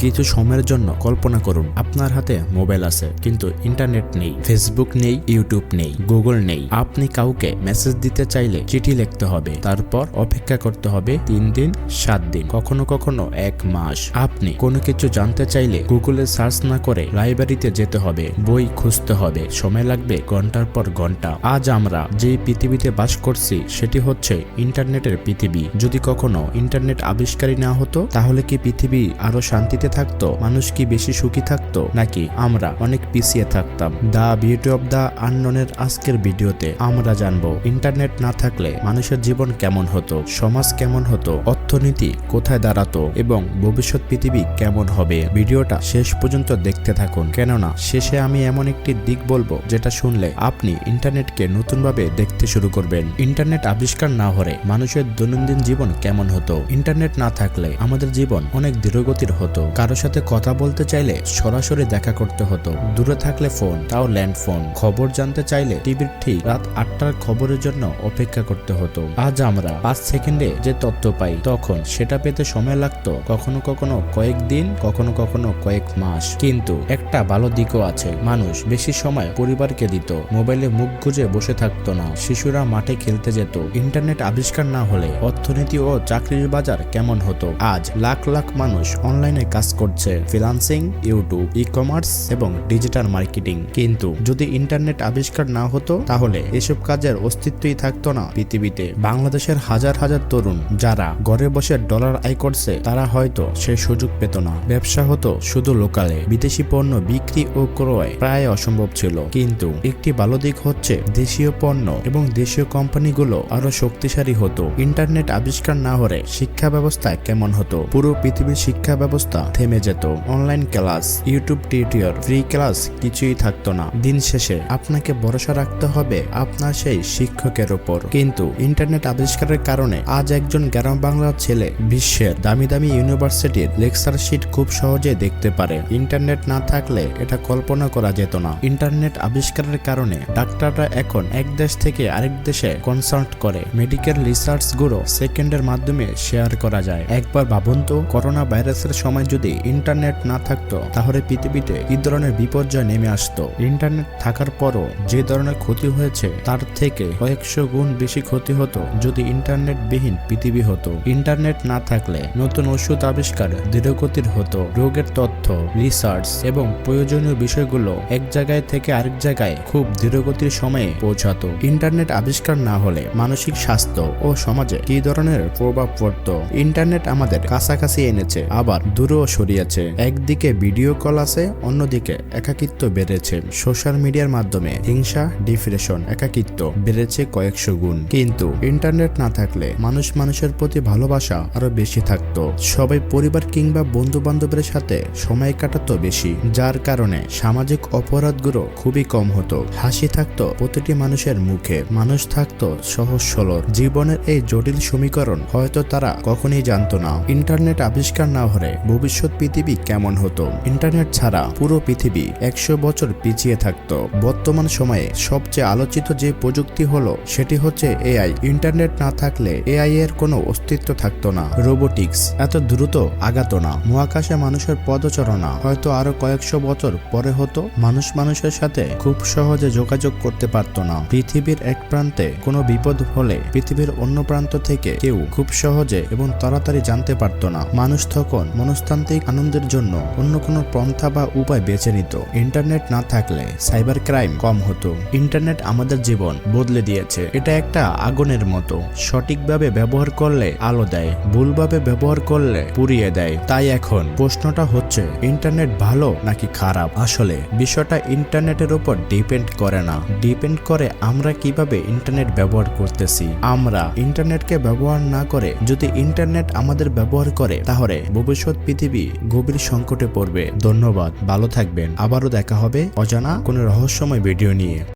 কিছু সময়ের জন্য কল্পনা করুন আপনার হাতে মোবাইল আছে কিন্তু ইন্টারনেট নেই, ফেসবুক নেই, ইউটিউব নেই, গুগল নেই। আপনি কাউকে মেসেজ দিতে চাইলে চিঠি লিখতে হবে, তারপর অপেক্ষা করতে হবে 3 দিন, 7 দিন, কখনো কখনো 1 মাস। আপনি কোনো কিছু জানতে চাইলে গুগলে সার্চ না করে লাইব্রেরিতে যেতে হবে, বই খুঁজতে হবে, সময় লাগবে ঘন্টার পর ঘন্টা। আজ আমরা যে পৃথিবীতে বাস করছি সেটি হচ্ছে ইন্টারনেটের পৃথিবী। যদি কখনো ইন্টারনেট আবিষ্কারই না হতো তাহলে কি পৃথিবী আরো শান্তিতে থাকতো? মানুষ কি বেশি সুখী থাকতো, নাকি আমরা অনেক পিছিয়ে থাকতাম? দ্য বিউটি অব দ্য আননোনের আজকের ভিডিওতে আমরা জানবো ইন্টারনেট না থাকলে মানুষের জীবন কেমন হতো, সমাজ কেমন হতো, অর্থনীতি কোথায় দাঁড়াতো এবং ভবিষ্যৎ পৃথিবী কেমন হবে। ভিডিওটা শেষ পর্যন্ত দেখতে থাকুন, কেননা শেষে আমি এমন একটি দিক বলবো যেটা শুনলে আপনি ইন্টারনেটকে নতুনভাবে দেখতে শুরু করবেন। ইন্টারনেট আবিষ্কার না হলে মানুষের দৈনন্দিন জীবন কেমন হতো? ইন্টারনেট না থাকলে আমাদের জীবন অনেক ধীরগতির হতো। কারো সাথে কথা বলতে চাইলে সরাসরি দেখা করতে হতো, দূরে থাকলে ফোন, তাও ল্যান্ড ফোন। খবর জানতে চাইলে টিভির ঠিক রাত 8টার খবরের জন্য অপেক্ষা করতে হতো। আজ আমরা 5 সেকেন্ডে যে তথ্য পাই, তখন সেটা পেতে সময় লাগতো কখনো কখনো কয়েকদিন, কখনো কখনো কয়েক মাস। কিন্তু একটা ভালো দিকও আছে, মানুষ বেশি সময় পরিবারকে দিত, মোবাইলে মুখ গুজে বসে থাকতো না, শিশুরা মাঠে খেলতে যেত। ইন্টারনেট আবিষ্কার না হলে অর্থনীতি ও চাকরির বাজার কেমন হতো? আজ লাখ লাখ মানুষ অনলাইনে কাজ করছে, ফ্রিল্যান্সিং, ইউটিউব, ই-কমার্স এবং ডিজিটাল মার্কেটিং। কিন্তু যদি ইন্টারনেট আবিষ্কার না হতো তাহলে এসব কাজের অস্তিত্বই থাকতো না পৃথিবীতে। বাংলাদেশের হাজার হাজার তরুণ যারা ঘরে বসে ডলার আয় করছে, তারা হয়তো সেই সুযোগ পেত না। ব্যবসা হতো শুধু লোকালে, বিদেশি পণ্য বিক্রি ও ক্রয় প্রায় অসম্ভব ছিল। কিন্তু একটি ভালো দিক হচ্ছে দেশীয় পণ্য এবং দেশীয় কোম্পানিগুলো আরো শক্তিশালী হতো। ইন্টারনেট আবিষ্কার না হলে শিক্ষা ব্যবস্থা কেমন হতো? পুরো পৃথিবীর শিক্ষা ব্যবস্থা থেমে যেত। Online class, YouTube tutorial, free class কিছুই থাকতো না। দিন শেষে আপনাকে ভরসা রাখতে হবে আপনার সেই শিক্ষকের উপর। কিন্তু ইন্টারনেট আবিষ্কারের কারণে আজ একজন গ্রাম বাংলার ছেলে বিশ্বের দামি দামি ইউনিভার্সিটির লেকচার শিট খুব সহজে দেখতে পারে। ইন্টারনেট না থাকলে এটা কল্পনা করা যেত না। ইন্টারনেট আবিষ্কারের কারণে ডাক্তাররা এখন এক দেশ থেকে আরেক দেশে কনসাল্ট করে। মেডিকেল রিসার্চ গুলো সেকেন্ডের মাধ্যমে শেয়ার করা যায়। একবার ভাবুন তো, করোনা ভাইরাসের সময় যদি ইন্টারনেট না থাকতো তাহলে পৃথিবীতে কি ধরনের বিপর্যয় নেমে আসতো। ইন্টারনেট থাকার পরও যে ধরনের ক্ষতি হয়েছে তার থেকে কয়েকশো গুণ বেশি ক্ষতি হতো যদি ইন্টারনেট বিহীন পৃথিবী হতো। ইন্টারনেট না থাকলে নতুন ওষুধ আবিষ্কার ধীরগতির হতো, রোগের তথ্য, রিসার্চ এবং প্রয়োজনীয় বিষয়গুলো এক জায়গায় থেকে আরেক জায়গায় খুব ধীরগতির সময়ে পৌঁছাতো। ইন্টারনেট আবিষ্কার না হলে মানসিক স্বাস্থ্য ও সমাজে কি ধরনের প্রভাব পড়তো? ইন্টারনেট আমাদের কাছাকাছি এনেছে, আবার দূরেও সরিয়েছে। একদিকে ভিডিও কল আছে, অন্যদিকে একাকিত্ব বেড়েছে। সোশ্যাল মিডিয়ার মাধ্যমে হিংসা, ডিপ্রেশন, একাকিত্ব বেড়েছে কয়েকশো গুণ। কিন্তু ইন্টারনেট না থাকলে মানুষ মানুষের প্রতি ভালোবাসা আরো বেশি থাকতো। সবাই পরিবার কিংবা বন্ধু বান্ধবের সাথে সময় কাটাতো বেশি, যার কারণে সামাজিক অপরাধগুলো খুবই কম হতো। হাসি থাকতো প্রতিটি মানুষের মুখে, মানুষ থাকতো সহজ সরল। জীবনের এই জটিল সমীকরণ হয়তো তারা কখনোই জানতো না। ইন্টারনেট আবিষ্কার না হলে ভবিষ্যৎ পৃথিবী কেমন হতো? ইন্টারনেট ছাড়া পুরো পৃথিবী 100 বছর পিছিয়ে থাকতো। বর্তমান সময়ে সবচেয়ে আলোচিত যে প্রযুক্তি হলো সেটি হচ্ছে এআই। ইন্টারনেট না থাকলে এআই এর কোনো অস্তিত্ব থাকতো না। রোবোটিক্স এত দ্রুত আগাতো না। মহাকাশে মানুষের পদচারণা হয়তো আরো কয়েকশো বছর পরে হতো। মানুষ মানুষের সাথে খুব সহজে যোগাযোগ করতে পারতো না। পৃথিবীর এক প্রান্তে কোনো বিপদ হলে পৃথিবীর অন্য প্রান্ত থেকে কেউ খুব সহজে এবং তাড়াতাড়ি জানতে পারতো না। মানুষ তখন মনস্তান্ত্রিক আনন্দের জন্য অন্য কোনো পন্থা বা উপায় বেছে নিত। ইন্টারনেট না থাকলে সাইবার ক্রাইম কম হতো। ইন্টারনেট আমাদের জীবন বদলে দিয়েছে। এটা একটা আগুনের মতো, সঠিকভাবে ব্যবহার করলে আলো দেয়, ভুলভাবে ব্যবহার করলে পুড়িয়ে দেয়। তাই এখন প্রশ্নটা হচ্ছে ইন্টারনেট ভালো নাকি খারাপ? আসলে বিষয়টা ইন্টারনেটের উপর ডিপেন্ড করে না, ডিপেন্ড করে আমরা কিভাবে ইন্টারনেট ব্যবহার করতেছি। আমরা ইন্টারনেটকে ব্যবহার না করে যদি ইন্টারনেট আমাদের ব্যবহার করে তাহলে ভবিষ্যৎ পৃথিবী গভীর সংকটে পড়বে। ধন্যবাদ, ভালো থাকবেন। আবারও দেখা হবে অজানা কোনো রহস্যময় ভিডিও নিয়ে।